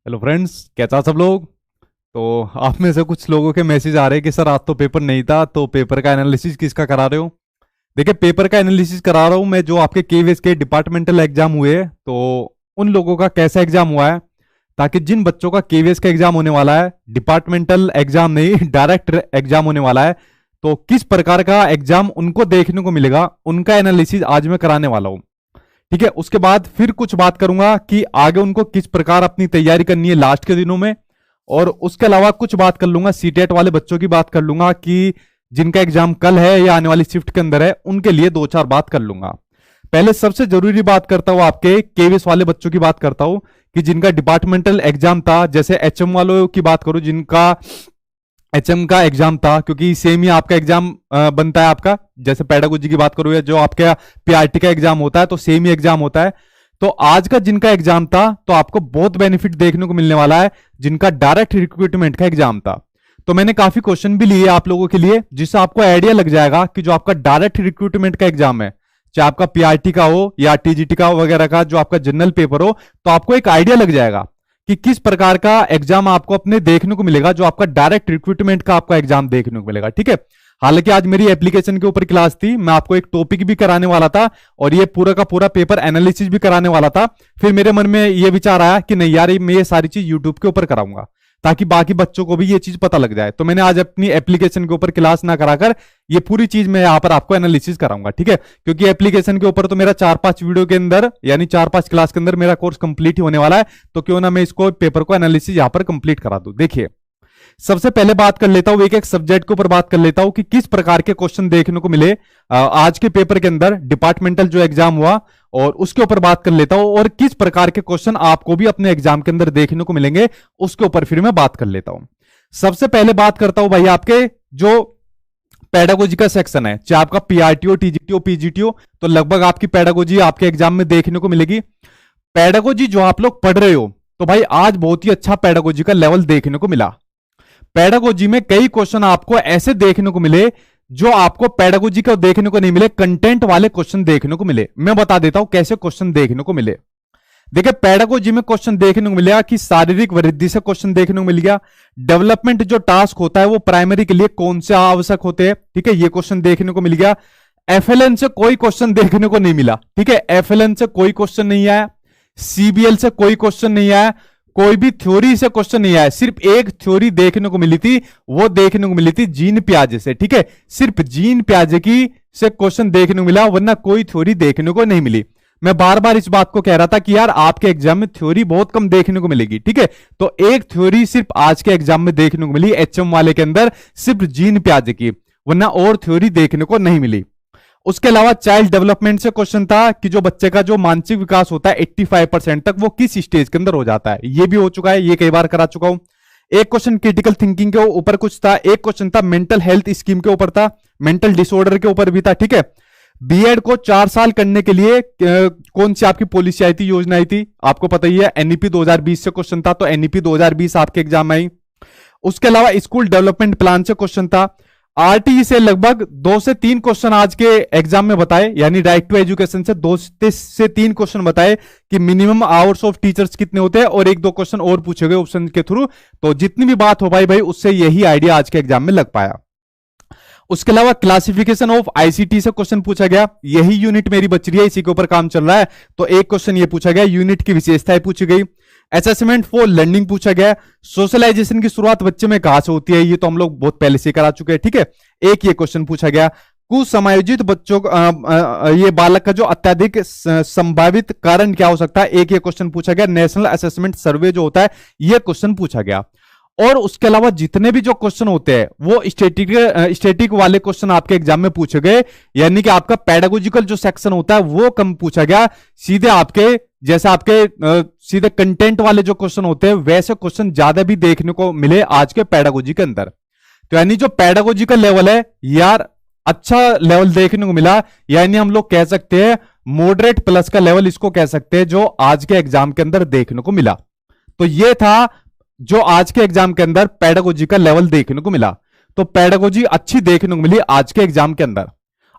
Hello friends, कैसा सब लोग। तो आप में से कुछ लोगों के मैसेज आ रहे हैं कि सर आज तो पेपर नहीं था, तो पेपर का एनालिसिस किसका करा रहे हो। देखिए, पेपर का एनालिसिस करा रहा हूँ मैं जो आपके केवीएस के डिपार्टमेंटल एग्जाम हुए हैं, तो उन लोगों का कैसा एग्जाम हुआ है, ताकि जिन बच्चों का केवीएस का एग्जाम होने वाला है, डिपार्टमेंटल एग्जाम नहीं डायरेक्ट एग्जाम होने वाला है, तो किस प्रकार का एग्जाम उनको देखने को मिलेगा, उनका एनालिसिस आज मैं कराने वाला हूँ। ठीक है, उसके बाद फिर कुछ बात करूंगा कि आगे उनको किस प्रकार अपनी तैयारी करनी है लास्ट के दिनों में। और उसके अलावा कुछ बात कर लूंगा सीटेट वाले बच्चों की, बात कर लूंगा कि जिनका एग्जाम कल है या आने वाली शिफ्ट के अंदर है, उनके लिए दो चार बात कर लूंगा। पहले सबसे जरूरी बात करता हूं, आपके केवीएस वाले बच्चों की बात करता हूं कि जिनका डिपार्टमेंटल एग्जाम था। जैसे एचएम वालों की बात करूं, जिनका एचएम का एग्जाम था, क्योंकि सेम ही आपका एग्जाम बनता है आपका। जैसे पेडागोजी की बात करूं या जो आपका पीआरटी का एग्जाम होता है, तो सेम ही एग्जाम होता है। तो आज का जिनका एग्जाम था, तो आपको बहुत बेनिफिट देखने को मिलने वाला है, जिनका डायरेक्ट रिक्रूटमेंट का एग्जाम था। तो मैंने काफी क्वेश्चन भी लिए आप लोगों के लिए, जिससे आपको आइडिया लग जाएगा कि जो आपका डायरेक्ट रिक्रूटमेंट का एग्जाम है, चाहे आपका पीआरटी का हो या टीजीटी का वगैरह का, जो आपका जनरल पेपर हो, तो आपको एक आइडिया लग जाएगा कि किस प्रकार का एग्जाम आपको अपने देखने को मिलेगा, जो आपका डायरेक्ट रिक्रूटमेंट का आपका एग्जाम देखने को मिलेगा। ठीक है, हालांकि आज मेरी एप्लीकेशन के ऊपर क्लास थी, मैं आपको एक टॉपिक भी कराने वाला था और ये पूरा का पूरा पेपर एनालिसिस भी कराने वाला था। फिर मेरे मन में ये विचार आया कि नहीं यार, मैं ये सारी चीज यूट्यूब के ऊपर कराऊंगा, ताकि बाकी बच्चों को भी ये चीज पता लग जाए। तो मैंने आज अपनी एप्लीकेशन के ऊपर क्लास ना कराकर ये पूरी चीज मैं यहाँ पर आपको एनालिसिस कराऊंगा। ठीक है, क्योंकि एप्लीकेशन के ऊपर तो मेरा 4-5 वीडियो के अंदर यानी 4-5 क्लास के अंदर मेरा कोर्स कंप्लीट ही होने वाला है, तो क्यों ना मैं इसको पेपर को एनालिसिस यहाँ पर कंप्लीट करा दूं। देखिए, सबसे पहले बात कर लेता हूं, एक एक सब्जेक्ट के ऊपर बात कर लेता हूं कि किस प्रकार के क्वेश्चन देखने को मिले आज के पेपर के अंदर, डिपार्टमेंटल जो एग्जाम हुआ, और उसके ऊपर बात कर लेता हूं, और किस प्रकार के क्वेश्चन आपको भी अपने एग्जाम के अंदर देखने को मिलेंगे, उसके ऊपर फिर मैं बात कर लेता हूं। सबसे पहले बात करता हूं भाई आपके जो पेडागोजी का सेक्शन है, चाहे आपका पीआरटीओ, टीजीटीओ, पीजीटीओ, तो लगभग आपकी पेडागोजी आपके एग्जाम में देखने को मिलेगी। पेडागोजी जो आप लोग पढ़ रहे हो, तो भाई आज बहुत ही अच्छा पेडागोजी का लेवल देखने को मिला। पेडागोजी में कई क्वेश्चन आपको ऐसे देखने को मिले जो आपको पेडागोजी को देखने को नहीं मिले, कंटेंट वाले क्वेश्चन देखने को मिले। मैं बता देता हूं कैसे क्वेश्चन देखने को मिले। देखिए, पेडागोजी में क्वेश्चन देखने को मिलेगा कि शारीरिक वृद्धि से क्वेश्चन देखने को मिल गया। डेवलपमेंट जो टास्क होता है वो प्राइमरी के लिए कौन से आवश्यक होते हैं, ठीक है, ये क्वेश्चन देखने को मिल गया। एफएलएन से कोई क्वेश्चन देखने को नहीं मिला। ठीक है, एफएलएन से कोई क्वेश्चन नहीं आया, सीबीएल से कोई क्वेश्चन नहीं आया, कोई भी थ्योरी से क्वेश्चन नहीं आया। सिर्फ एक थ्योरी देखने को मिली थी, वो देखने को मिली थी जीन पियाजे से। ठीक है, सिर्फ जीन पियाजे की से क्वेश्चन देखने को मिला, वरना कोई थ्योरी देखने को नहीं मिली। मैं बार बार इस बात को कह रहा था कि यार आपके एग्जाम में थ्योरी बहुत कम देखने को मिलेगी। ठीक है, तो एक थ्योरी सिर्फ आज के एग्जाम में देखने को मिली एचएम वाले के अंदर, सिर्फ जीन पियाजे की, वरना और थ्योरी देखने को नहीं मिली। उसके अलावा चाइल्ड डेवलपमेंट से क्वेश्चन था कि जो बच्चे का जो मानसिक विकास होता है 85% तक, वो किस स्टेज के अंदर हो जाता है। ये भी हो चुका है, ये कई बार करा चुका हूं। एक क्वेश्चन क्रिटिकल थिंकिंग के ऊपर कुछ था, एक क्वेश्चन था मेंटल हेल्थ स्कीम के ऊपर था, मेंटल डिसऑर्डर के ऊपर भी था। ठीक है, बीएड को 4 साल करने के लिए कौन सी आपकी पॉलिसी आई थी, योजना आई थी, आपको पता ही है, एनईपी 2020 से क्वेश्चन था, तो एनईपी 2020 आपके एग्जाम में आई। उसके अलावा स्कूल डेवलपमेंट प्लान से क्वेश्चन था। आरटीई से लगभग 2 से 3 क्वेश्चन आज के एग्जाम में बताए, यानी राइट टू एजुकेशन से 2 से 3 क्वेश्चन बताए कि मिनिमम आवर्स ऑफ टीचर्स कितने होते हैं, और 1-2 क्वेश्चन और पूछे गए ऑप्शन के थ्रू। तो जितनी भी बात हो भाई उससे यही आइडिया आज के एग्जाम में लग पाया। उसके अलावा क्लासिफिकेशन ऑफ आईसीटी से क्वेश्चन पूछा गया, यही यूनिट मेरी बच रही है, इसी के ऊपर काम चल रहा है, तो एक क्वेश्चन ये पूछा गया, यूनिट की विशेषताएं पूछी गई। असेसमेंट फॉर लर्निंग पूछा गया। सोशलाइजेशन की शुरुआत बच्चे में कहां से होती है, ये तो हम लोग बहुत पहले से करा चुके हैं। ठीक है, एक ये क्वेश्चन पूछा गया। कुसमायोजित बच्चों ये बालक का जो अत्यधिक संभावित कारण क्या हो सकता है, एक ये क्वेश्चन पूछा गया। नेशनल असेसमेंट सर्वे जो होता है, ये क्वेश्चन पूछा गया। और उसके अलावा जितने भी जो क्वेश्चन होते हैं वो स्टैटिक वाले क्वेश्चन आपके एग्जाम में पूछे गए, यानी कि आपका पेडागोजिकल जो सेक्शन होता है वो कम पूछा गया। सीधे आपके जैसे आपके सीधे कंटेंट वाले जो क्वेश्चन होते हैं, वैसे क्वेश्चन ज्यादा भी देखने को मिले आज के पेडागोजी के अंदर। तो यानी जो पेडागोजिकल लेवल है यार, अच्छा लेवल देखने को मिला, यानी हम लोग कह सकते हैं मॉडरेट प्लस का लेवल इसको कह सकते हैं, जो आज के एग्जाम के अंदर देखने को मिला। तो ये था जो आज के एग्जाम के अंदर पेडागोजी का लेवल देखने को मिला। तो पेडागोजी अच्छी देखने को मिली आज के एग्जाम के अंदर।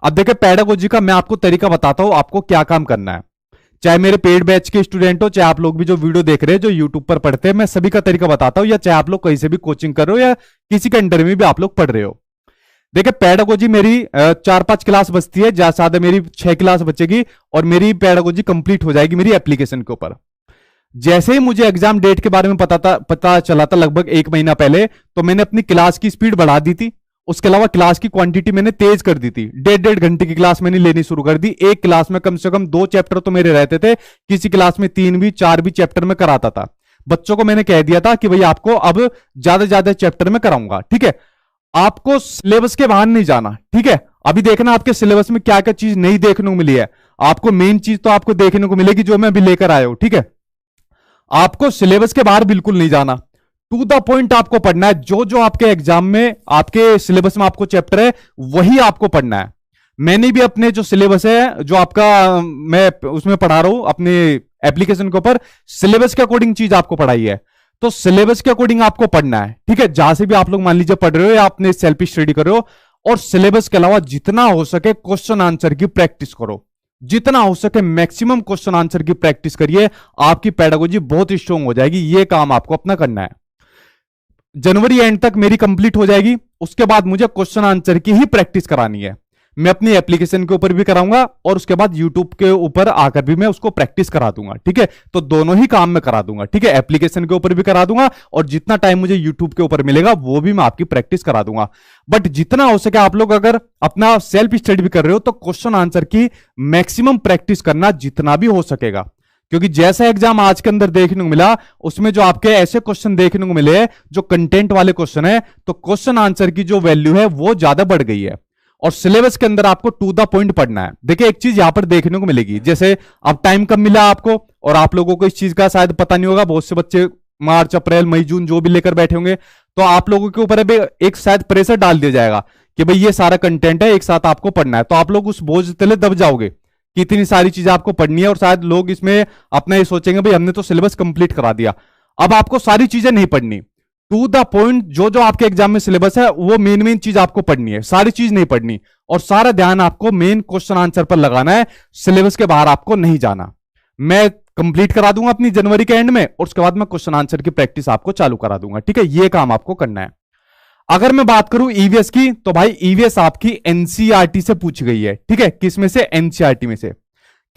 अब देखिए, पेडागोजी का मैं आपको तरीका बताता हूं, आपको क्या काम करना है। चाहे मेरे पेड बैच के स्टूडेंट हो, चाहे आप लोग भी जो वीडियो देख रहे हैं, जो यूट्यूब पर पढ़ते हैं, मैं सभी का तरीका बताता हूं, या चाहे आप लोग कहीं से भी कोचिंग कर रहे हो या किसी के अंडर में भी आप लोग पढ़ रहे हो। देखिए पेडागोजी मेरी 4-5 क्लास बचती है, ज्यादा ज्यादा मेरी 6 क्लास बचेगी और मेरी पेडागोजी कंप्लीट हो जाएगी मेरी एप्लीकेशन के ऊपर। जैसे ही मुझे एग्जाम डेट के बारे में पता चला था लगभग 1 महीना पहले, तो मैंने अपनी क्लास की स्पीड बढ़ा दी थी। उसके अलावा क्लास की क्वांटिटी मैंने तेज कर दी थी। 1.5 घंटे की क्लास मैंने लेनी शुरू कर दी। एक क्लास में कम से कम 2 चैप्टर तो मेरे रहते थे, किसी क्लास में 3 भी 4 भी चैप्टर में कराता था। बच्चों को मैंने कह दिया था कि भाई आपको अब ज्यादा ज्यादा चैप्टर में कराऊंगा, ठीक है। आपको सिलेबस के बाहर नहीं जाना, ठीक है। अभी देखना आपके सिलेबस में क्या क्या चीज नहीं देखने को मिली है। आपको मेन चीज तो आपको देखने को मिलेगी जो मैं अभी लेकर आया हूं, ठीक है। आपको सिलेबस के बाहर बिल्कुल नहीं जाना, टू द पॉइंट आपको पढ़ना है। जो जो आपके एग्जाम में आपके सिलेबस में आपको चैप्टर है वही आपको पढ़ना है। मैंने भी अपने जो सिलेबस है जो आपका मैं उसमें पढ़ा रहा हूं अपने एप्लीकेशन के ऊपर, सिलेबस के अकॉर्डिंग चीज आपको पढ़ाई है, तो सिलेबस के अकॉर्डिंग आपको पढ़ना है, ठीक है। जहां से भी आप लोग मान लीजिए पढ़ रहे हो या अपने सेल्फ स्टडी कर रहे हो, और सिलेबस के अलावा जितना हो सके क्वेश्चन आंसर की प्रैक्टिस करो, जितना हो सके मैक्सिमम क्वेश्चन आंसर की प्रैक्टिस करिए। आपकी पेडागोजी बहुत स्ट्रांग हो जाएगी। ये काम आपको अपना करना है। जनवरी एंड तक मेरी कंप्लीट हो जाएगी। उसके बाद मुझे क्वेश्चन आंसर की ही प्रैक्टिस करानी है। मैं अपनी एप्लीकेशन के ऊपर भी कराऊंगा और उसके बाद यूट्यूब के ऊपर आकर भी मैं उसको प्रैक्टिस करा दूंगा, ठीक है। तो दोनों ही काम मैं करा दूंगा, ठीक है। एप्लीकेशन के ऊपर भी करा दूंगा और जितना टाइम मुझे यूट्यूब के ऊपर मिलेगा वो भी मैं आपकी प्रैक्टिस करा दूंगा। बट जितना हो सके आप लोग अगर अपना सेल्फ स्टडी भी कर रहे हो तो क्वेश्चन आंसर की मैक्सिमम प्रैक्टिस करना जितना भी हो सकेगा, क्योंकि जैसा एग्जाम आज के अंदर देखने को मिला उसमें जो आपके ऐसे क्वेश्चन देखने को मिले जो कंटेंट वाले क्वेश्चन है, तो क्वेश्चन आंसर की जो वैल्यू है वो ज्यादा बढ़ गई है। और सिलेबस के अंदर आपको टू द पॉइंट पढ़ना है। देखिए एक चीज यहां पर देखने को मिलेगी, जैसे अब टाइम कम मिला आपको और आप लोगों को इस चीज का शायद पता नहीं होगा, बहुत से बच्चे मार्च अप्रैल मई जून जो भी लेकर बैठे होंगे, तो आप लोगों के ऊपर अभी एक शायद प्रेशर डाल दिया जाएगा कि भाई ये सारा कंटेंट है एक साथ आपको पढ़ना है। तो आप लोग उस बोझ तले दब जाओगे कि इतनी सारी चीजें आपको पढ़नी है, और शायद लोग इसमें अपना ये सोचेंगे भाई हमने तो सिलेबस कंप्लीट करा दिया। अब आपको सारी चीजें नहीं पढ़नी, टू द पॉइंट जो जो आपके एग्जाम में सिलेबस है वो मेन चीज आपको पढ़नी है, सारी चीज नहीं पढ़नी। और सारा ध्यान आपको मेन क्वेश्चन आंसर पर लगाना है, सिलेबस के बाहर आपको नहीं जाना। मैं कंप्लीट करा दूंगा अपनी जनवरी के एंड में और उसके बाद मैं क्वेश्चन आंसर की प्रैक्टिस आपको चालू करा दूंगा, ठीक है। ये काम आपको करना है। अगर मैं बात करूं ईवीएस की, तो भाई ईवीएस आपकी एनसीईआरटी से पूछी गई है, ठीक है। किस में से? एनसीईआरटी में से।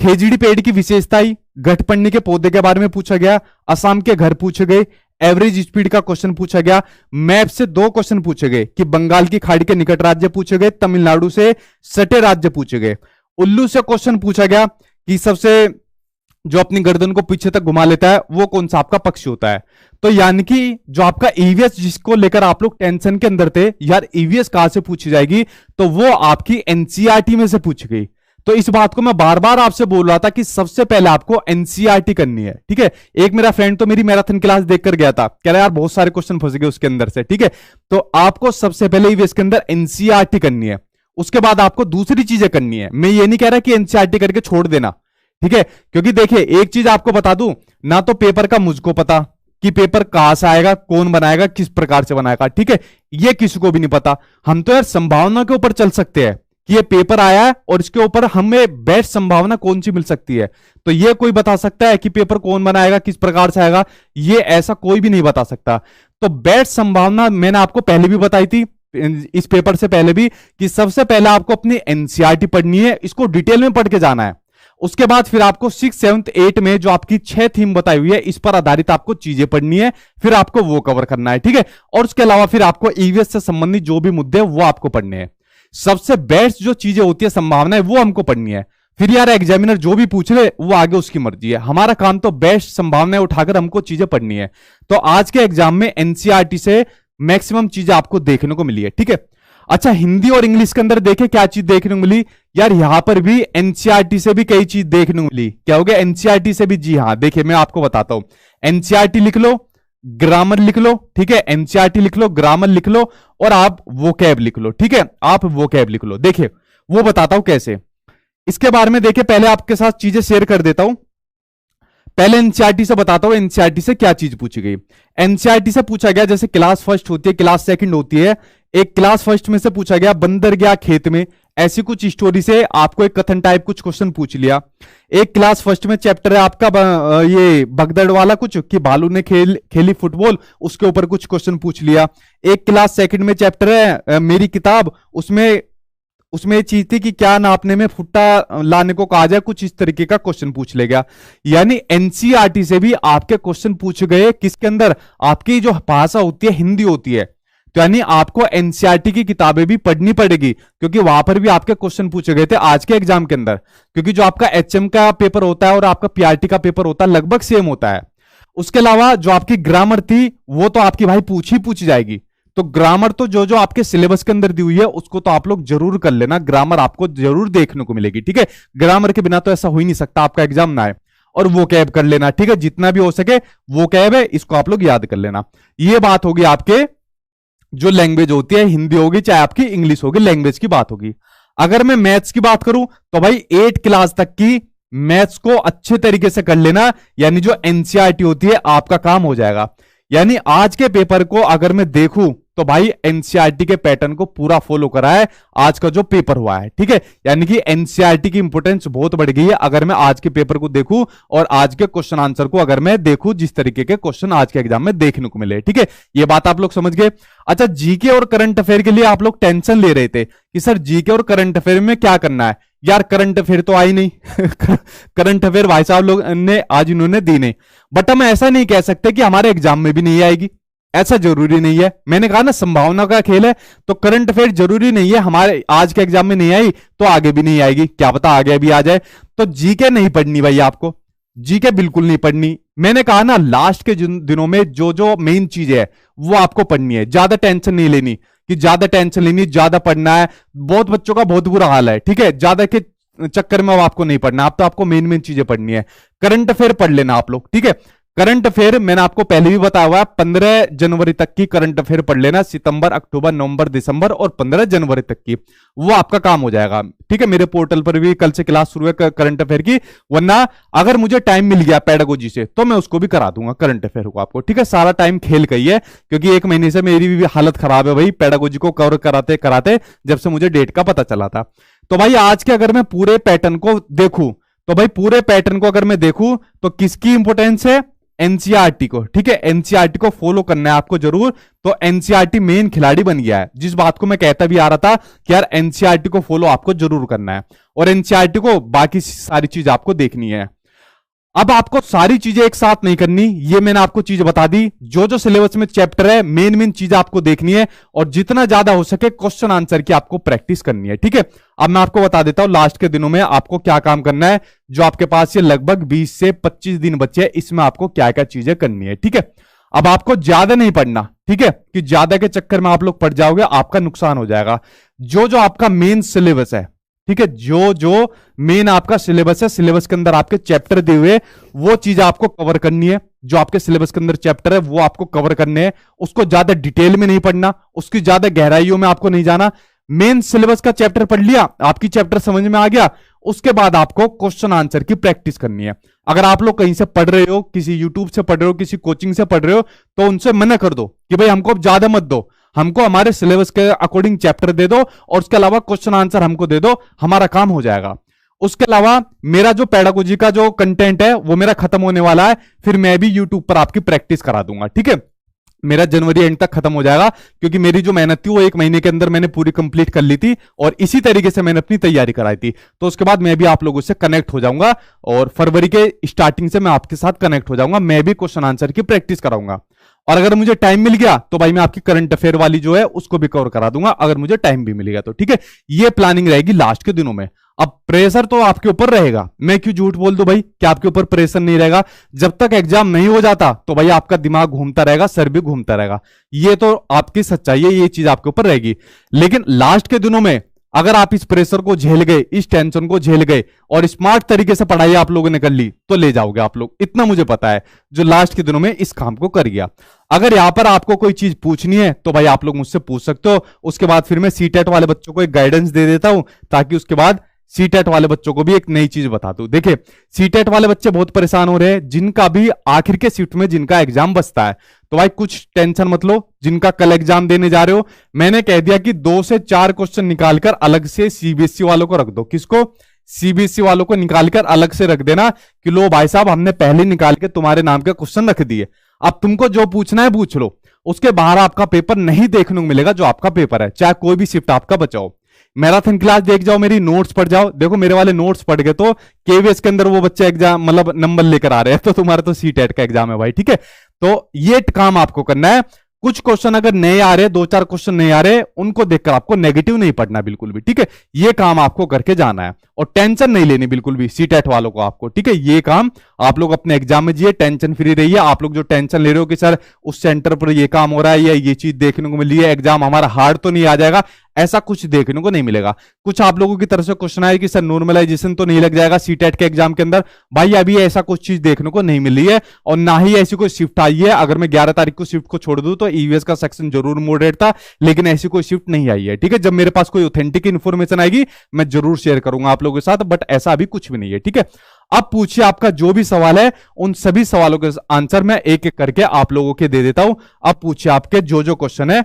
खेजड़ी पेड़ की विशेषताएं, घटपन्नी के पौधे के बारे में पूछा गया, असम के घर पूछे गए, एवरेज स्पीड का क्वेश्चन पूछा गया, मैप से 2 क्वेश्चन पूछे गए कि बंगाल की खाड़ी के निकट राज्य पूछे गए, तमिलनाडु से सटे राज्य पूछे गए। उल्लू से क्वेश्चन पूछा गया कि सबसे जो अपनी गर्दन को पीछे तक घुमा लेता है वो कौन सा आपका पक्षी होता है। तो यानी कि जो आपका ईवीएस जिसको लेकर आप लोग टेंशन के अंदर थे यार ईवीएस कहां से पूछी जाएगी, तो वो आपकी एनसीईआरटी में से पूछी गई। तो इस बात को मैं बार बार आपसे बोल रहा था कि सबसे पहले आपको एनसीईआरटी करनी है, ठीक है। एक मेरा फ्रेंड तो मेरी मैराथन क्लास देखकर गया था, कह रहा यार बहुत सारे क्वेश्चन फंस गए उसके अंदर से, ठीक है। तो आपको सबसे पहले ईवीएस के अंदर एनसीईआरटी करनी है, उसके बाद आपको दूसरी चीजें करनी है। मैं ये नहीं कह रहा कि एनसीईआरटी करके छोड़ देना, ठीक है। क्योंकि देखिए एक चीज आपको बता दूं ना, तो पेपर का मुझको पता कि पेपर कहां से आएगा, कौन बनाएगा, किस प्रकार से बनाएगा, ठीक है। ये किसी को भी नहीं पता। हम तो यार संभावना के ऊपर चल सकते हैं कि ये पेपर आया है और इसके ऊपर हमें बेस्ट संभावना कौन सी मिल सकती है। तो ये कोई बता सकता है कि पेपर कौन बनाएगा, किस प्रकार से आएगा, ये ऐसा कोई भी नहीं बता सकता। तो बेस्ट संभावना मैंने आपको पहले भी बताई थी इस पेपर से पहले भी कि सबसे पहले आपको अपनी एनसीईआरटी पढ़नी है, इसको डिटेल में पढ़ के जाना है। उसके बाद फिर आपको 6, 7, 8 में जो आपकी 6 थीम बताई हुई है इस पर आधारित आपको चीजें पढ़नी है, फिर आपको वो कवर करना है, ठीक है। और उसके अलावा फिर आपको ईवीएस से संबंधित जो भी मुद्दे वो आपको पढ़ने हैं। सबसे बेस्ट जो चीजें होती है संभावना है वो हमको पढ़नी है। फिर यार एग्जामिनर जो भी पूछ ले वो आगे उसकी मर्जी है, हमारा काम तो बेस्ट संभावनाएं उठाकर हमको चीजें पढ़नी है। तो आज के एग्जाम में एनसीईआरटी से मैक्सिमम चीजें आपको देखने को मिली है, ठीक है। अच्छा हिंदी और इंग्लिश के अंदर देखे क्या चीज देखने को मिली यार, यहां पर भी एनसीईआरटी से भी कई चीज देखने को मिली। क्या हो गया? एनसीईआरटी से भी, जी हां देखिए मैं आपको बताता हूं। एनसीईआरटी लिख लो, ग्रामर लिख लो, ठीक है। एनसीईआरटी लिख लो, ग्रामर लिख लो और आप वोकैब लिख लो, ठीक है। आप वोकैब लिख लो। देखिए वो बताता हूं कैसे, इसके बारे में देखिए पहले आपके साथ चीजें शेयर कर देता हूं। पहले एनसीईआरटी से बताता हूं एनसीईआरटी से क्या चीज पूछी गई। एनसीईआरटी से पूछा गया जैसे क्लास फर्स्ट होती है, क्लास सेकंड होती है। एक क्लास फर्स्ट में से पूछा गया बंदर गया खेत में, ऐसी कुछ स्टोरी से आपको एक कथन टाइप कुछ क्वेश्चन पूछ लिया। एक क्लास फर्स्ट में चैप्टर है आपका ये भगदड़ वाला कुछ कि भालू ने खेली फुटबॉल, उसके ऊपर कुछ क्वेश्चन पूछ लिया। एक क्लास सेकंड में चैप्टर है मेरी किताब, उसमें उसमें चीज थी कि क्या नापने में फुट्टा लाने को कहा जाए, कुछ इस तरीके का क्वेश्चन पूछ लेगा। यानी एनसीईआरटी से भी आपके क्वेश्चन पूछ गए किसके अंदर, आपकी जो भाषा होती है हिंदी होती है। तो यानी आपको एनसीईआरटी की किताबें भी पढ़नी पड़ेगी, क्योंकि वहां पर भी आपके क्वेश्चन पूछे गए थे आज के एग्जाम के अंदर। क्योंकि जो आपका एचएम का पेपर होता है और आपका पीआरटी का पेपर होता है लगभग सेम होता है। उसके अलावा जो आपकी ग्रामर थी वो तो आपकी भाई पूछी जाएगी। तो ग्रामर तो जो जो आपके सिलेबस के अंदर दी हुई है उसको तो आप लोग जरूर कर लेना, ग्रामर आपको जरूर देखने को मिलेगी। ठीक है, ग्रामर के बिना तो ऐसा हो ही नहीं सकता आपका एग्जाम ना आए। और वो कैब कर लेना, ठीक है, जितना भी हो सके वो कैब है इसको आप लोग याद कर लेना। ये बात होगी आपके जो लैंग्वेज होती है, हिंदी होगी चाहे आपकी इंग्लिश होगी, लैंग्वेज की बात होगी। अगर मैं मैथ्स की बात करूं तो भाई 8 क्लास तक की मैथ्स को अच्छे तरीके से कर लेना, यानी जो एनसीईआरटी होती है आपका काम हो जाएगा। यानी आज के पेपर को अगर मैं देखूं तो भाई एनसीईआरटी के पैटर्न को पूरा फॉलो करा है आज का जो पेपर हुआ है। ठीक है, यानी कि एनसीईआरटी की इंपोर्टेंस बहुत बढ़ गई है अगर मैं आज के पेपर को देखूं और आज के क्वेश्चन आंसर को अगर मैं देखूं, जिस तरीके के क्वेश्चन आज के एग्जाम में देखने को मिले। ठीक है, ये बात आप लोग समझ गए। अच्छा, जीके और करंट अफेयर के लिए आप लोग टेंशन ले रहे थे कि सर जीके और करंट अफेयर में क्या करना है। यार करंट अफेयर तो आई नहीं करंट अफेयर भाई साहब लोग ने आज इन्होंने दी नहीं, बट हम ऐसा नहीं कह सकते कि हमारे एग्जाम में भी नहीं आएगी, ऐसा जरूरी नहीं है। मैंने कहा ना संभावना का खेल है, तो करंट अफेयर जरूरी नहीं है हमारे आज के एग्जाम में नहीं आई तो आगे भी नहीं आएगी, क्या पता आगे भी आ जाए। तो जीके नहीं पढ़नी भाई, आपको जीके बिल्कुल नहीं पढ़नी। मैंने कहा ना लास्ट के दिनों में जो जो मेन चीज है वो आपको पढ़नी है, ज्यादा टेंशन नहीं लेनी कि ज्यादा टेंशन लेनी, ज्यादा पढ़ना है। बहुत बच्चों का बहुत बुरा हाल है, ठीक है, ज्यादा के चक्कर में आपको नहीं पढ़ना, आप तो आपको मेन मेन चीजें पढ़नी है। करंट अफेयर पढ़ लेना आप लोग, ठीक है। करंट अफेयर मैंने आपको पहले भी बताया हुआ है, 15 जनवरी तक की करंट अफेयर पढ़ लेना, सितंबर, अक्टूबर, नवंबर, दिसंबर और 15 जनवरी तक की, वो आपका काम हो जाएगा। ठीक है, मेरे पोर्टल पर भी कल से क्लास शुरू है करंट अफेयर की, वरना अगर मुझे टाइम मिल गया पेडागोजी से तो मैं उसको भी करा दूंगा करंट अफेयर को आपको। ठीक है, सारा टाइम खेल गई है, क्योंकि 1 महीने से मेरी भी हालत खराब है भाई, पेडागोजी को कवर कराते कराते जब से मुझे डेट का पता चला था। तो भाई आज के अगर मैं पूरे पैटर्न को देखूं तो भाई पूरे पैटर्न को अगर मैं देखूं तो किसकी इंपोर्टेंस है, एनसीईआरटी को। ठीक है, एनसीईआरटी को फॉलो करना है आपको जरूर। तो एनसीईआरटी मेन खिलाड़ी बन गया है, जिस बात को मैं कहता भी आ रहा था कि यार एनसीईआरटी को फॉलो आपको जरूर करना है और एनसीईआरटी को बाकी सारी चीज आपको देखनी है। अब आपको सारी चीजें एक साथ नहीं करनी, ये मैंने आपको चीज बता दी। जो जो सिलेबस में चैप्टर है मेन मेन चीज आपको देखनी है और जितना ज्यादा हो सके क्वेश्चन आंसर की आपको प्रैक्टिस करनी है। ठीक है, अब मैं आपको बता देता हूं लास्ट के दिनों में आपको क्या काम करना है। जो आपके पास ये लगभग 20 से 25 दिन बचे हैं, इसमें आपको क्या क्या चीजें करनी है। ठीक है, अब आपको ज्यादा नहीं पढ़ना, ठीक है, कि ज्यादा के चक्कर में आप लोग पढ़ जाओगे, आपका नुकसान हो जाएगा। जो जो आपका मेन सिलेबस है, ठीक है, जो जो मेन आपका सिलेबस है, सिलेबस के अंदर आपके चैप्टर दिए हुए वो चीज आपको कवर करनी है। जो आपके सिलेबस के अंदर चैप्टर है वो आपको कवर करने हैं, उसको ज्यादा डिटेल में नहीं पढ़ना, उसकी ज्यादा गहराइयों में आपको नहीं जाना। मेन सिलेबस का चैप्टर पढ़ लिया, आपकी चैप्टर समझ में आ गया, उसके बाद आपको क्वेश्चन आंसर की प्रैक्टिस करनी है। अगर आप लोग कहीं से पढ़ रहे हो, किसी यूट्यूब से पढ़ रहे हो, किसी कोचिंग से पढ़ रहे हो, तो उनसे मना कर दो कि भाई हमको अब ज्यादा मत दो, हमको हमारे सिलेबस के अकॉर्डिंग चैप्टर दे दो और उसके अलावा क्वेश्चन आंसर हमको दे दो, हमारा काम हो जाएगा। उसके अलावा मेरा जो पेडागोजी का जो कंटेंट है वो मेरा खत्म होने वाला है, फिर मैं भी यूट्यूब पर आपकी प्रैक्टिस करा दूंगा। ठीक है, मेरा जनवरी एंड तक खत्म हो जाएगा, क्योंकि मेरी जो मेहनत थी वो 1 महीने के अंदर मैंने पूरी कंप्लीट कर ली थी और इसी तरीके से मैंने अपनी तैयारी कराई थी। तो उसके बाद मैं भी आप लोगों से कनेक्ट हो जाऊंगा और फरवरी के स्टार्टिंग से मैं आपके साथ कनेक्ट हो जाऊंगा, मैं भी क्वेश्चन आंसर की प्रैक्टिस कराऊंगा। और अगर मुझे टाइम मिल गया तो भाई मैं आपकी करंट अफेयर वाली जो है उसको भी कवर करा दूंगा, अगर मुझे टाइम भी मिलेगा तो। ठीक है, ये प्लानिंग रहेगी लास्ट के दिनों में। अब प्रेशर तो आपके ऊपर रहेगा, मैं क्यों झूठ बोल दूं भाई कि आपके ऊपर प्रेशर नहीं रहेगा। जब तक एग्जाम नहीं हो जाता तो भाई आपका दिमाग घूमता रहेगा, सर भी घूमता रहेगा, ये तो आपकी सच्चाई है, ये चीज आपके ऊपर रहेगी। लेकिन लास्ट के दिनों में अगर आप इस प्रेशर को झेल गए, इस टेंशन को झेल गए और स्मार्ट तरीके से पढ़ाई आप लोगों ने कर ली तो ले जाओगे आप लोग, इतना मुझे पता है, जो लास्ट के दिनों में इस काम को कर गया। अगर यहां पर आपको कोई चीज पूछनी है तो भाई आप लोग मुझसे पूछ सकते हो, उसके बाद फिर मैं सीटेट वाले बच्चों को एक गाइडेंस दे देता हूं ताकि उसके बाद सीटेट वाले बच्चों को भी एक नई चीज बता दूं। देखिए, सीटेट वाले बच्चे बहुत परेशान हो रहे हैं, जिनका भी आखिर के शिफ्ट में जिनका एग्जाम बचता है, तो भाई कुछ टेंशन मत लो। जिनका कल एग्जाम देने जा रहे हो, मैंने कह दिया कि 2 से 4 क्वेश्चन निकालकर अलग से सीबीएसई वालों को रख दो। किसको? सीबीएसई वालों को निकालकर अलग से रख देना कि लो भाई साहब, हमने पहले निकाल के तुम्हारे नाम के क्वेश्चन रख दिए, अब तुमको जो पूछना है पूछ लो। उसके बाहर आपका पेपर नहीं देखने को मिलेगा, जो आपका पेपर है, चाहे कोई भी शिफ्ट आपका बचाओ। मैराथन क्लास देख जाओ, मेरी नोट्स पढ़ जाओ। देखो, मेरे वाले नोट्स पढ़ गए तो केवीएस के अंदर वो बच्चे एग्जाम मतलब नंबर लेकर आ रहे हैं, तो तुम्हारा तो सीटेट का एग्जाम है भाई, ठीक है। तो ये काम आपको करना है। कुछ क्वेश्चन अगर नए आ रहे, 2-4 क्वेश्चन नए आ रहे, उनको देखकर आपको नेगेटिव नहीं पढ़ना बिल्कुल भी, ठीक है। ये काम आपको करके जाना है और टेंशन नहीं लेनी बिल्कुल भी सीटेट वालों को आपको, ठीक है। ये काम आप लोग अपने एग्जाम में जिए, टेंशन फ्री रहिए। आप लोग जो टेंशन ले रहे हो कि सर उस सेंटर पर ये काम हो रहा है या ये चीज देखने को मिली है, एग्जाम हमारा हार्ड तो नहीं आ जाएगा, ऐसा कुछ देखने को नहीं मिलेगा। कुछ आप लोगों की तरफ से क्वेश्चन आया कि सर नॉर्मलाइजेशन तो नहीं लग जाएगा सीटेट के एग्जाम के अंदर। भाई अभी ऐसा कुछ चीज देखने को नहीं मिली है और ना ही ऐसी कोई शिफ्ट आई है। अगर मैं 11 तारीख को शिफ्ट को छोड़ दूं तो ईवीएस का सेक्शन जरूर मॉडरेट था, लेकिन ऐसी कोई शिफ्ट नहीं आई है, ठीक है। जब मेरे पास कोई ऑथेंटिक इन्फॉर्मेशन आएगी मैं जरूर शेयर करूंगा आप लोगों के साथ, बट ऐसा अभी कुछ भी नहीं है, ठीक है। अब पूछिए, आपका जो भी सवाल है उन सभी सवालों के आंसर मैं एक एक करके आप लोगों के दे देता हूं। अब पूछिए, आपके जो जो क्वेश्चन है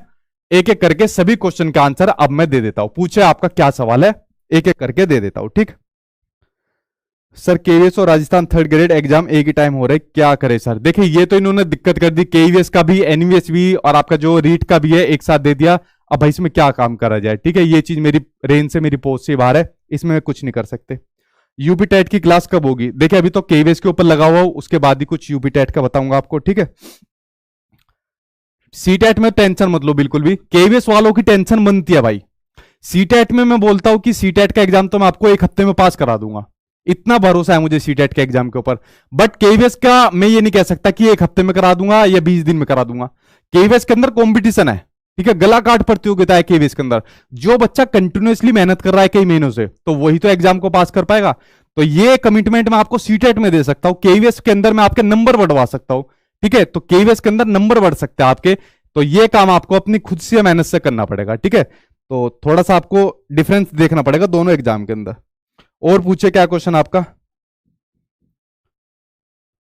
एक एक करके सभी क्वेश्चन का आंसर अब मैं दे देता हूं। पूछे आपका क्या सवाल है, एक एक करके दे देता हूं, ठीक। सर केवीएस और राजस्थान थर्ड ग्रेड एग्जाम एक ही टाइम हो रहा है, क्या करे सर? देखिए, ये तो इन्होंने दिक्कत कर दी, केवीएस का भी, एनवीएस भी और आपका जो रीट का भी है एक साथ दे दिया। अब भाई इसमें क्या काम करा जाए, ठीक है। ये चीज मेरी रेंज से, मेरी पोस्ट से बाहर है, इसमें मैं कुछ नहीं कर सकते। यूपी टेट की क्लास कब होगी? देखिए, अभी तो केवीएस के ऊपर लगा हुआ, उसके बाद ही कुछ यूपी टेट का बताऊंगा आपको, ठीक है। सीटेट में टेंशन मत लो बिल्कुल भी, केवीएस वालों की टेंशन बनती है भाई। सीटेट में मैं बोलता हूं कि सीटेट का एग्जाम तो मैं आपको 1 हफ्ते में पास करा दूंगा, इतना भरोसा है मुझे सीटेट के एग्जाम के ऊपर। बट केवीएस का मैं ये नहीं कह सकता कि 1 हफ्ते में करा दूंगा या 20 दिन में करा दूंगा। केवीएस के अंदर कॉम्पिटिशन है, ठीक है, गला काट प्रतियोगिता है केवीएस के अंदर। जो बच्चा कंटिन्यूअसली मेहनत कर रहा है कई महीनों से, तो वही तो एग्जाम को पास कर पाएगा। तो ये कमिटमेंट मैं आपको सीटेट में दे सकता हूं, केवीएस के अंदर मैं आपके नंबर बढ़वा सकता हूं, ठीक है। तो केवीएस के अंदर नंबर बढ़ सकते हैं आपके, तो ये काम आपको अपनी खुद से मेहनत से करना पड़ेगा, ठीक है। तो थोड़ा सा आपको डिफरेंस देखना पड़ेगा दोनों एग्जाम के अंदर। और पूछे क्या क्वेश्चन आपका?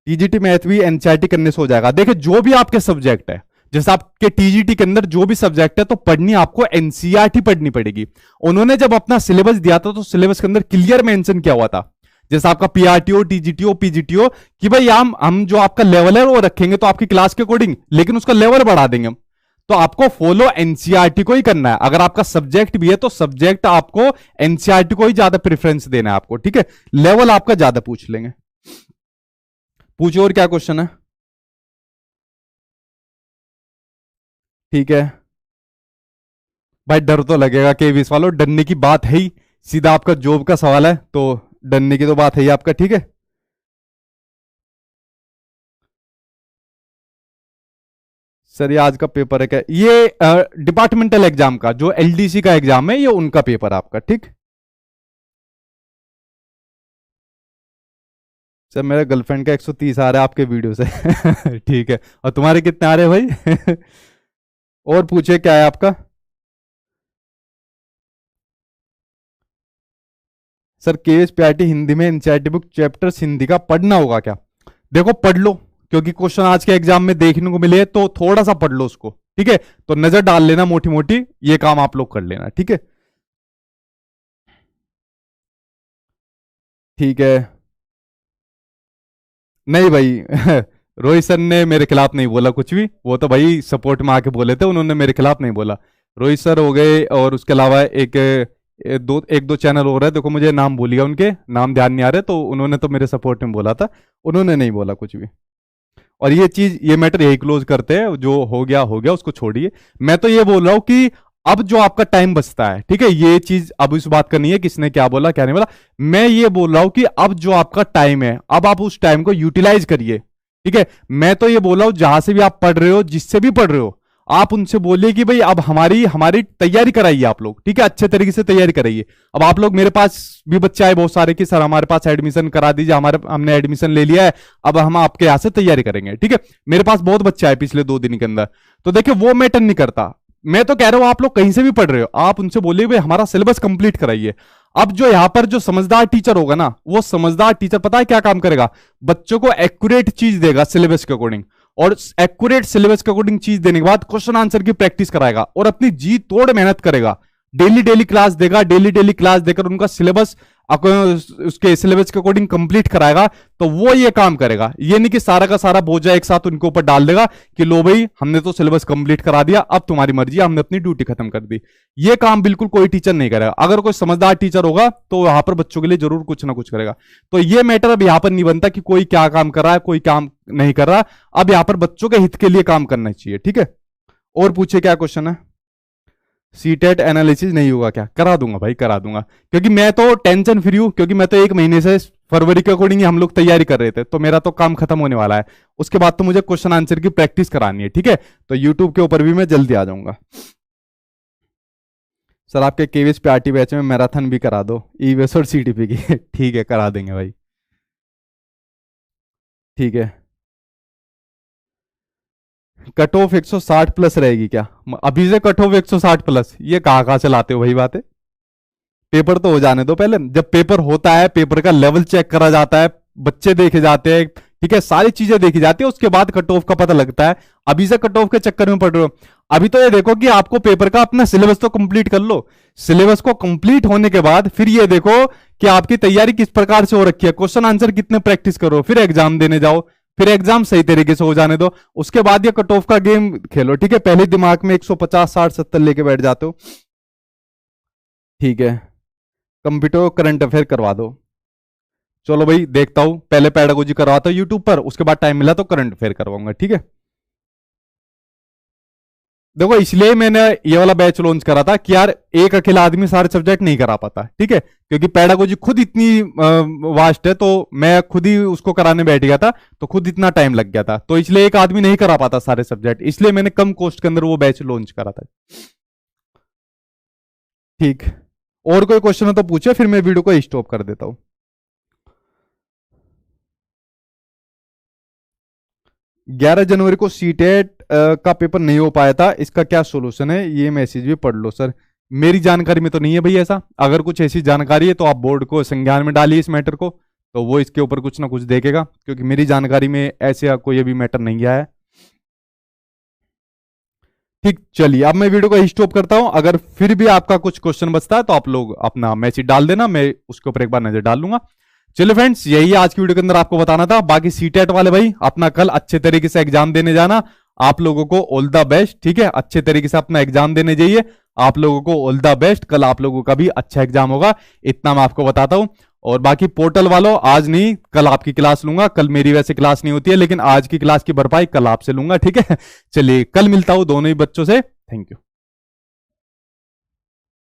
टीजीटी मैथ भी एनसीईआरटी करने से हो जाएगा। देखिए, जो भी आपके सब्जेक्ट है, जैसे आपके टीजीटी के अंदर जो भी सब्जेक्ट है, तो पढ़नी आपको एनसीईआरटी पढ़नी पड़ेगी। उन्होंने जब अपना सिलेबस दिया था तो सिलेबस के अंदर क्लियर मेंशन किया हुआ था, जैसे आपका पीआरटीओ, टीजीटीओ, पीजीटीओ, कि भाई हम जो आपका लेवल है वो रखेंगे तो आपकी क्लास के अकॉर्डिंग, लेकिन उसका लेवल बढ़ा देंगे हम। तो आपको फॉलो एनसीईआरटी को ही करना है। अगर आपका सब्जेक्ट भी है तो सब्जेक्ट आपको एनसीईआरटी को ही ज्यादा प्रेफरेंस देना है आपको, ठीक है। लेवल आपका ज्यादा पूछ लेंगे। पूछो और क्या क्वेश्चन है, ठीक है। भाई डर तो लगेगा केवीएस वालों, डरने की बात है ही, सीधा आपका जॉब का सवाल है तो डरने की तो बात है ही आपका, ठीक है। सर ये आज का पेपर है क्या? ये डिपार्टमेंटल एग्जाम का, जो एलडीसी का एग्जाम है, ये उनका पेपर आपका, ठीक। सर मेरा गर्लफ्रेंड का 130 आ रहा है आपके वीडियो से ठीक है, और तुम्हारे कितने आ रहे हैं भाई और पूछे क्या है आपका? सर केएस पीआरटी हिंदी में एनसीईआरटी बुक चैप्टर्स हिंदी का पढ़ना होगा क्या? देखो पढ़ लो, क्योंकि क्वेश्चन आज के एग्जाम में देखने को मिले, तो थोड़ा सा पढ़ लो उसको, ठीक है। तो नजर डाल लेना मोटी मोटी, ये काम आप लोग कर लेना, ठीक है। ठीक है, नहीं भाई रोहित सर ने मेरे खिलाफ नहीं बोला कुछ भी, वो तो भाई सपोर्ट में आके बोले थे, उन्होंने मेरे खिलाफ नहीं बोला। रोहित सर हो गए, और उसके अलावा एक दो चैनल हो रहा है, देखो मुझे नाम भूल गया, उनके नाम ध्यान नहीं आ रहे, तो उन्होंने तो मेरे सपोर्ट में बोला था, उन्होंने नहीं बोला कुछ भी। और ये चीज, ये मैटर यही क्लोज करते हैं, जो हो गया उसको छोड़िए। मैं तो ये बोल रहा हूं कि अब जो आपका टाइम बचता है, ठीक है, ये चीज अब इस बात का नहीं है किसने क्या बोला क्या नहीं बोला, मैं ये बोल रहा हूं कि अब जो आपका टाइम है, अब आप उस टाइम को यूटिलाइज करिए, ठीक है। मैं तो ये बोल रहा हूं, जहां से भी आप पढ़ रहे हो, जिससे भी पढ़ रहे हो, आप उनसे बोलिए कि भाई अब हमारी हमारी तैयारी कराइए आप लोग, ठीक है, अच्छे तरीके से तैयारी कराइए। अब आप लोग, मेरे पास भी बच्चे आए बहुत सारे कि सर हमारे पास एडमिशन करा दीजिए, हमने एडमिशन ले लिया है, अब हम आपके यहां से तैयारी करेंगे, ठीक है। मेरे पास बहुत बच्चे आए पिछले 2 दिन के अंदर, तो देखिए वो मैटर नहीं करता। मैं तो कह रहा हूं आप लोग कहीं से भी पढ़ रहे हो, आप उनसे बोलिए भाई हमारा सिलेबस कंप्लीट कराइए। अब जो यहां पर जो समझदार टीचर होगा ना, वो समझदार टीचर पता है क्या काम करेगा, बच्चों को एक्यूरेट चीज देगा सिलेबस के अकॉर्डिंग, और एक्यूरेट सिलेबस के अकॉर्डिंग चीज देने के बाद क्वेश्चन आंसर की प्रैक्टिस कराएगा और अपनी जी तोड़ मेहनत करेगा। डेली डेली क्लास देगा, डेली डेली क्लास देकर उनका सिलेबस उसके सिलेबस के अकॉर्डिंग कंप्लीट कराएगा। तो वो ये काम करेगा, ये नहीं कि सारा का सारा बोझा एक साथ उनके ऊपर डाल देगा कि लो भाई हमने तो सिलेबस कंप्लीट करा दिया, अब तुम्हारी मर्जी, हमने अपनी ड्यूटी खत्म कर दी। ये काम बिल्कुल कोई टीचर नहीं करेगा। अगर कोई समझदार टीचर होगा तो यहां पर बच्चों के लिए जरूर कुछ ना कुछ करेगा। तो ये मैटर अब यहां पर नहीं बनता कि कोई क्या काम कर रहा है, कोई काम नहीं कर रहा। अब यहां पर बच्चों के हित के लिए काम करना चाहिए, ठीक है। और पूछे क्या क्वेश्चन है। सीटेट एनालिसिस नहीं होगा क्या, करा दूंगा भाई, करा दूंगा, क्योंकि मैं तो टेंशन फ्री हूं, क्योंकि मैं तो 1 महीने से फरवरी के अकॉर्डिंग ही हम लोग तैयारी कर रहे थे, तो मेरा तो काम खत्म होने वाला है। उसके बाद तो मुझे क्वेश्चन आंसर की प्रैक्टिस करानी है, ठीक है। तो यूट्यूब के ऊपर भी मैं जल्दी आ जाऊंगा। सर आपके केवीएस पे आरटी बैच में मैराथन भी करा दो, ईवीएस और सीटीपी की। ठीक है, करा देंगे भाई, ठीक है। कट ऑफ 160 प्लस रहेगी क्या, अभी से कट ऑफ 160 प्लस, ये कहाँ से लाते हो भाई बातें। पेपर तो हो जाने दो पहले, जब पेपर होता है पेपर का लेवल चेक करा जाता है, बच्चे देखे जाते हैं, ठीक है, सारी चीजें देखी जाती है, उसके बाद कट ऑफ का पता लगता है। अभी से कट ऑफ के चक्कर में पड़ रहे हो। अभी तो ये देखो कि आपको पेपर का अपना सिलेबस तो कंप्लीट कर लो। सिलेबस को कंप्लीट होने के बाद फिर ये देखो कि आपकी तैयारी किस प्रकार से हो रखी है, क्वेश्चन आंसर कितने प्रैक्टिस करो, फिर एग्जाम देने जाओ, फिर एग्जाम सही तरीके से हो जाने दो, उसके बाद ये कट ऑफ का गेम खेलो, ठीक है। पहले दिमाग में 150 60 70 लेके बैठ जाते हो, ठीक है। कंप्यूटर करंट अफेयर करवा दो, चलो भाई देखता हूं, पहले पेडागोजी करवाता हूं यूट्यूब पर, उसके बाद टाइम मिला तो करंट अफेयर करवाऊंगा, ठीक है। देखो इसलिए मैंने ये वाला बैच लॉन्च करा था कि यार एक अकेला आदमी सारे सब्जेक्ट नहीं करा पाता, ठीक है, क्योंकि पेडागोजी खुद इतनी वास्ट है, तो मैं खुद ही उसको कराने बैठ गया था, तो खुद इतना टाइम लग गया था, तो इसलिए एक आदमी नहीं करा पाता सारे सब्जेक्ट, इसलिए मैंने कम कॉस्ट के अंदर वो बैच लॉन्च करा था, ठीक। और कोई क्वेश्चन हो तो पूछे, फिर मैं वीडियो को स्टॉप कर देता हूं। 11 जनवरी को सीटेट का पेपर नहीं हो पाया था, इसका क्या सोल्यूशन है, ये मैसेज भी पढ़ लो सर। मेरी जानकारी में तो नहीं है भाई ऐसा, अगर कुछ ऐसी जानकारी है तो आप बोर्ड को संज्ञान में डालिए इस मैटर को, तो वो इसके ऊपर कुछ ना कुछ देखेगा, क्योंकि मेरी जानकारी में ऐसे कोई अभी मैटर नहीं आया है, ठीक। चलिए अब मैं वीडियो को स्टॉप करता हूं। अगर फिर भी आपका कुछ क्वेश्चन बचता है तो आप लोग अपना मैसेज डाल देना, मैं उसके ऊपर एक बार नजर डाल लूंगा। चलो फ्रेंड्स, यही आज की वीडियो के अंदर आपको बताना था। बाकी सीटेट वाले भाई अपना कल अच्छे तरीके से एग्जाम देने जाना, आप लोगों को ऑल द बेस्ट, ठीक है। अच्छे तरीके से अपना एग्जाम देने जाइए, आप लोगों को ऑल द बेस्ट, कल आप लोगों का भी अच्छा एग्जाम होगा, इतना मैं आपको बताता हूं। और बाकी पोर्टल वालों, आज नहीं कल आपकी क्लास लूंगा, कल मेरी वैसे क्लास नहीं होती है, लेकिन आज की क्लास की भरपाई कल आपसे लूंगा, ठीक है। चलिए कल मिलता हूं दोनों ही बच्चों से, थैंक यू।